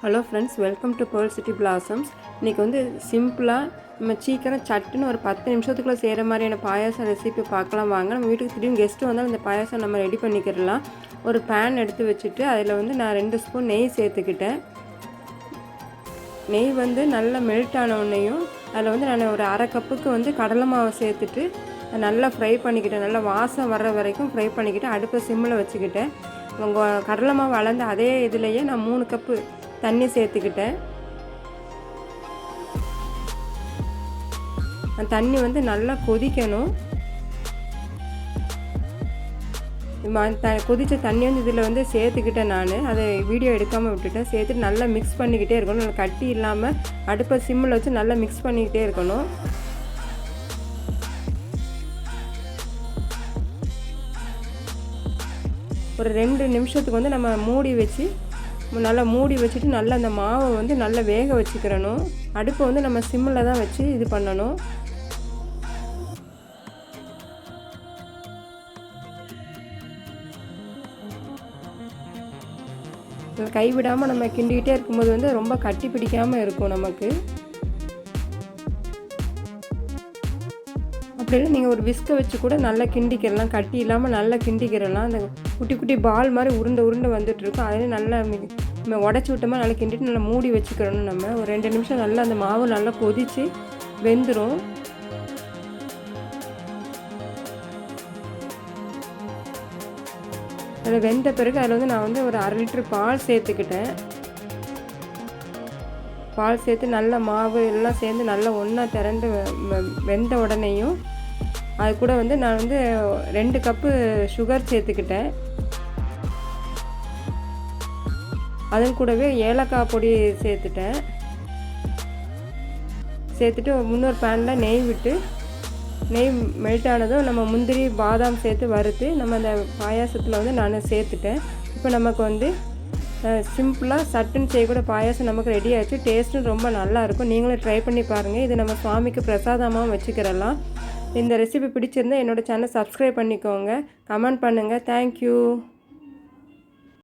Hello friends, welcome to Pearl City Blossoms. இன்றைக்கி வந்து சிம்பிளாக நம்ம சீக்கிரம் சட்டுன்னு ஒரு 10 நிமிஷத்துக்குள்ளே செய்கிற மாதிரியான பாயாசம் ரெசிபி பார்க்கலாம் வாங்க. நம்ம வீட்டுக்கு திடீர்னு கெஸ்ட்டு வந்தால் இந்த பாயாசம் நம்ம ரெடி பண்ணிக்கிறலாம். ஒரு பேன் எடுத்து வச்சுட்டு அதில் வந்து நான் 2 ஸ்பூன் நெய் சேர்த்துக்கிட்டேன். நெய் வந்து நல்லா மெல்ட் ஆன உடனேயும் அதில் வந்து நான் ஒரு அரை கப்புக்கு வந்து கடலை மாவை சேர்த்துட்டு நல்லா ஃப்ரை பண்ணிக்கிட்டேன். நல்லா வாசம் வர்ற வரைக்கும் ஃப்ரை பண்ணிக்கிட்டு அடுப்பை சிம்மில் வச்சுக்கிட்டேன். உங்கள் கடலை மாவு வளர்ந்த அதே இதுலேயே நான் 3 கப்பு தண்ணி சேர்த்துக்கிட்டேன். அந்த தண்ணி வந்து நல்லா கொதிக்கணும். கொதித்த தண்ணி வந்து இதில் வந்து சேர்த்துக்கிட்டேன். நான் அதை வீடியோ எடுக்காமல் விட்டுட்டேன். சேர்த்துட்டு நல்லா மிக்ஸ் பண்ணிக்கிட்டே இருக்கணும். நல்லா கட்டி இல்லாமல் அடுப்பை சிம்மில் வச்சு நல்லா மிக்ஸ் பண்ணிக்கிட்டே இருக்கணும். ஒரு 2 நிமிஷத்துக்கு வந்து நம்ம மூடி வச்சு நல்லா மூடி வச்சுட்டு நல்லா அந்த மாவை வந்து நல்லா வேக வச்சுக்கிறணும். அடுப்பை வந்து நம்ம சிம்மில் தான் வச்சு இது பண்ணணும். கைவிடாமல் நம்ம கிண்டிக்கிட்டே இருக்கும்போது வந்து ரொம்ப கட்டி பிடிக்காமல் இருக்கும் நமக்கு. அப்படின்னா நீங்கள் ஒரு விஸ்கை வச்சு கூட நல்லா கிண்டிக்கிறலாம். கட்டி இல்லாமல் நல்லா கிண்டிக்கிறலாம். அந்த குட்டி குட்டி பால் மாதிரி உருண்டை வந்துட்டுருக்கும். அதிலே நல்லா நம்ம உடச்சி விட்டோமா நல்லா கிண்டிட்டு நல்லா மூடி வச்சுக்கிறணும். நம்ம ஒரு 2 நிமிஷம் நல்லா அந்த மாவு நல்லா கொதித்து வெந்துடும். அதில் வெந்த பிறகு அதில் வந்து நான் வந்து ஒரு 1/2 லிட்டர் பால் சேர்த்துக்கிட்டேன். பால் சேர்த்து நல்லா மாவு எல்லாம் சேர்ந்து நல்லா ஒன்றா திரண்டு வெந்த உடனேயும் அது கூட வந்து நான் வந்து 2 கப்பு சுகர் சேர்த்துக்கிட்டேன். அதன் கூடவே ஏலக்காய் பொடி சேர்த்துட்டேன். சேர்த்துட்டு இன்னொரு பேனில் நெய் விட்டு நெய் மெல்ட் ஆனதும் நம்ம முந்திரி பாதாம் சேர்த்து வறுத்து நம்ம அந்த பாயாசத்தில் வந்து நான் சேர்த்துட்டேன். இப்போ நமக்கு வந்து சிம்பிளாக சட்டுன்னு செய்யக்கூட பாயாசம் நமக்கு ரெடி ஆகிடுச்சு. டேஸ்ட்டும் ரொம்ப நல்லாயிருக்கும். நீங்களும் ட்ரை பண்ணி பாருங்கள். இது நம்ம சுவாமிக்கு பிரசாதமாக வச்சுக்கிறலாம். இந்த ரெசிபி பிடிச்சிருந்தால் என்னோடய சேனல் சப்ஸ்கிரைப் பண்ணிக்கோங்க. கமெண்ட் பண்ணுங்கள். தேங்க்யூ.